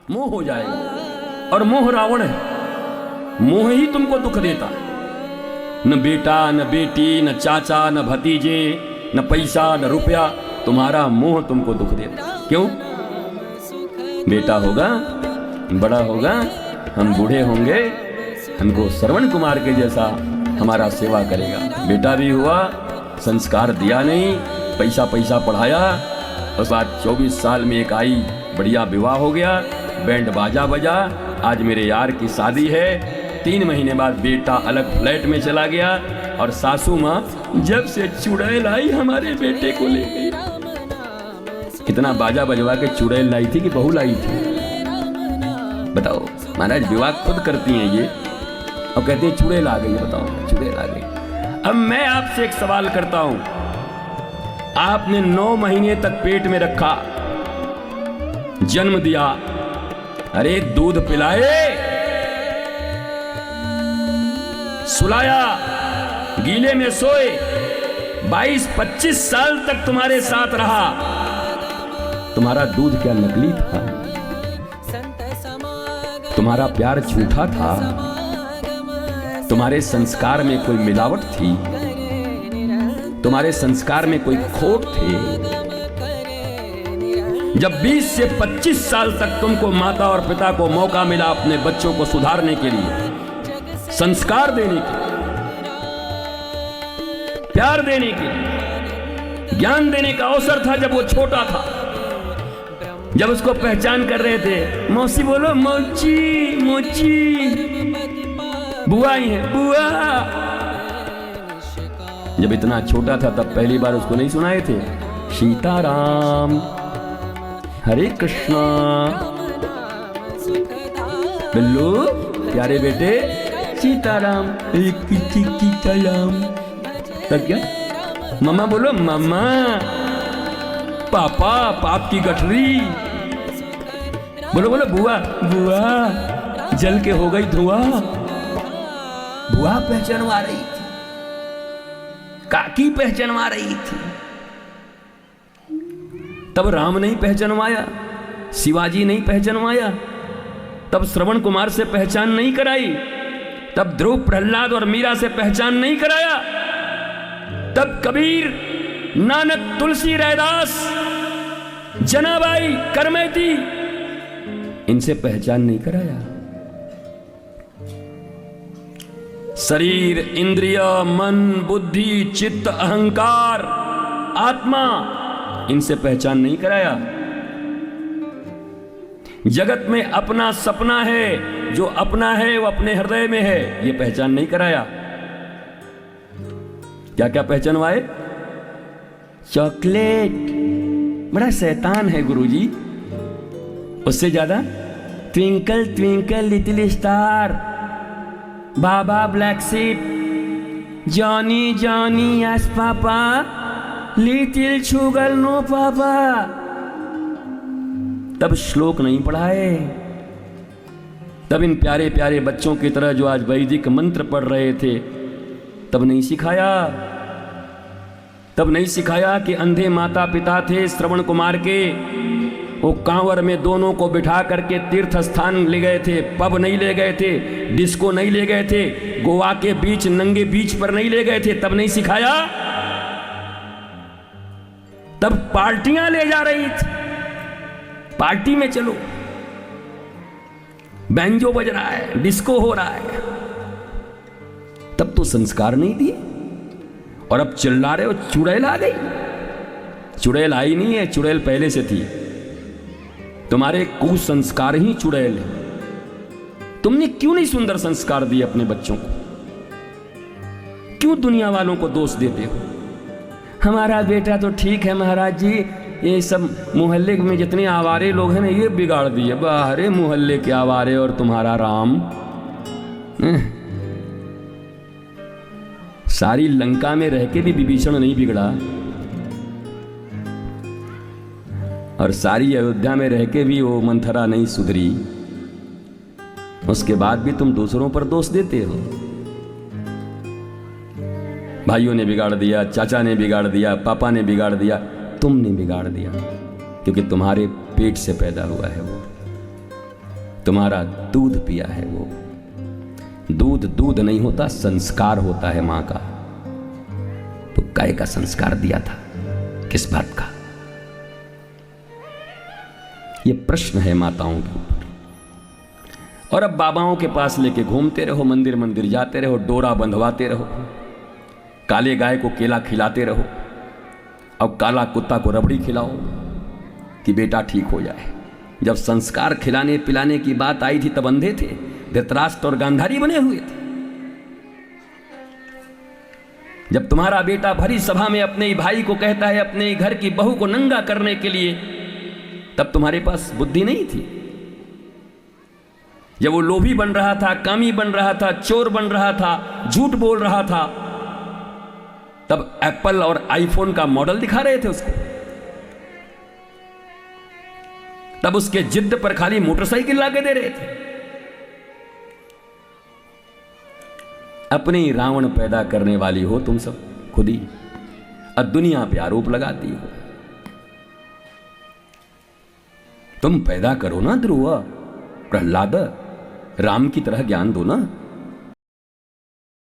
मोह हो जाएगा। और मोह रावण है, मोह ही तुमको दुख देता है। न बेटा न बेटी न चाचा न भतीजे न पैसा न रुपया, तुम्हारा मोह तुमको दुख देता। क्यों? बेटा होगा, बड़ा होगा, हम बूढ़े होंगे, हमको श्रवण कुमार के जैसा हमारा सेवा करेगा। बेटा भी हुआ, संस्कार दिया नहीं, पैसा पैसा पढ़ाया, उस बाद 24 साल में एक आई, बढ़िया विवाह हो गया, बैंड बाजा बजा, आज मेरे यार की शादी है। 3 महीने बाद बेटा अलग फ्लैट में चला गया और सासू माँ जब से चुड़ैल आई हमारे बेटे को ले गई। कितना बाजा बजवा के चुड़ैल लाई थी कि बहू लाई थी? बताओ। महाराज विवाह खुद करती हैं ये और कहते हैं चुड़ैल आ गई। बताओ, चुड़ैल आ गई। अब मैं आपसे एक सवाल करता हूं, आपने 9 महीने तक पेट में रखा, जन्म दिया, अरे दूध पिलाए, सुलाया, गीले में सोए, 22-25 साल तक तुम्हारे साथ रहा, तुम्हारा दूध क्या नकली था? तुम्हारा प्यार झूठा था? तुम्हारे संस्कार में कोई मिलावट थी? तुम्हारे संस्कार में कोई खोट थे? जब 20 से 25 साल तक तुमको माता और पिता को मौका मिला अपने बच्चों को सुधारने के लिए, संस्कार देने के लिए, प्यार देने के लिए, ज्ञान देने का अवसर था, जब वो छोटा था, जब उसको पहचान कर रहे थे, मौसी बोलो, मौची मौची, बुआ ही है बुआ। जब इतना छोटा था तब पहली बार उसको नहीं सुनाए थे सीताराम, हरे कृष्णा, बिल्लू प्यारे बेटे सीताराम, सीताराम। तब क्या? मम्मा बोलो, मम्मा, पापा, पाप की गठरी, बोलो बोलो, बुआ बुआ, जल के हो गई धुआं। बुआ पहचानवा रही थी, काकी पहचानवा रही थी। तब राम नहीं पहचानवाया, शिवाजी नहीं पहचानवाया, तब श्रवण कुमार से पहचान नहीं कराई, तब ध्रुव, प्रहलाद और मीरा से पहचान नहीं कराया, तब कबीर, नानक, तुलसी, रैदास, जनाबाई, करमैती, इनसे पहचान नहीं कराया। शरीर, इंद्रिय, मन, बुद्धि, चित्त, अहंकार, आत्मा, इनसे पहचान नहीं कराया। जगत में अपना सपना है, जो अपना है वो अपने हृदय में है, ये पहचान नहीं कराया। क्या क्या पहचानवाए? चॉकलेट, बड़ा शैतान है गुरुजी। उससे ज्यादा twinkle twinkle little star, baa baa black sheep, Johnny Johnny yes papa, little sugar no papa. तब श्लोक नहीं पढ़ाए, तब इन प्यारे प्यारे बच्चों की तरह जो आज वैदिक मंत्र पढ़ रहे थे, तब नहीं सिखाया। तब नहीं सिखाया कि अंधे माता पिता थे श्रवण कुमार के, वो कांवर में दोनों को बिठा करके तीर्थ स्थान ले गए थे, पब नहीं ले गए थे, डिस्को नहीं ले गए थे, गोवा के बीच नंगे बीच पर नहीं ले गए थे। तब नहीं सिखाया। तब पार्टियां ले जा रही थी, पार्टी में चलो, बैंजो बज रहा है, डिस्को हो रहा है। तब तो संस्कार नहीं दिए, और अब चिल्ला रहे हो चुड़ैल आ गई। चुड़ैल आई नहीं है, चुड़ैल पहले से थी। तुम्हारे कुसंस्कार ही चुड़ैल है। तुमने क्यों नहीं सुंदर संस्कार दिए अपने बच्चों को? क्यों दुनिया वालों को दोष देते हो? हमारा बेटा तो ठीक है महाराज जी, ये सब मोहल्ले में जितने आवारे लोग हैं ना, ये बिगाड़ दिए। बाहरे मोहल्ले के आवारे और तुम्हारा राम। सारी लंका में रह के भी विभीषण नहीं बिगड़ा, और सारी अयोध्या में रह के भी वो मंथरा नहीं सुधरी। उसके बाद भी तुम दूसरों पर दोष देते हो। भाइयों ने बिगाड़ दिया, चाचा ने बिगाड़ दिया, पापा ने बिगाड़ दिया, तुमने बिगाड़ दिया, क्योंकि तुम्हारे पेट से पैदा हुआ है वो। तुम्हारा दूध पिया है वो। दूध दूध नहीं होता, संस्कार होता है मां का। तो काय का संस्कार दिया था, किस बात का? ये प्रश्न है माताओं के ऊपर। और अब बाबाओं के पास लेके घूमते रहो, मंदिर मंदिर जाते रहो, डोरा बंधवाते रहो, काले गाय को केला खिलाते रहो, अब काला कुत्ता को रबड़ी खिलाओ कि बेटा ठीक हो जाए। जब संस्कार खिलाने पिलाने की बात आई थी तब अंधे थे, धृतराष्ट्र और गांधारी बने हुए थे। जब तुम्हारा बेटा भरी सभा में अपने ही भाई को कहता है अपने ही घर की बहू को नंगा करने के लिए, तब तुम्हारे पास बुद्धि नहीं थी। जब वो लोभी बन रहा था, कामी बन रहा था, चोर बन रहा था, झूठ बोल रहा था, तब एप्पल और आईफोन का मॉडल दिखा रहे थे उसको। तब उसके जिद्द पर खाली मोटरसाइकिल लाके दे रहे थे। अपने ही रावण पैदा करने वाली हो तुम सब खुद ही, और दुनिया पे आरोप लगाती हो। तुम पैदा करो ना ध्रुव, प्रहलाद, राम की तरह ज्ञान दो ना।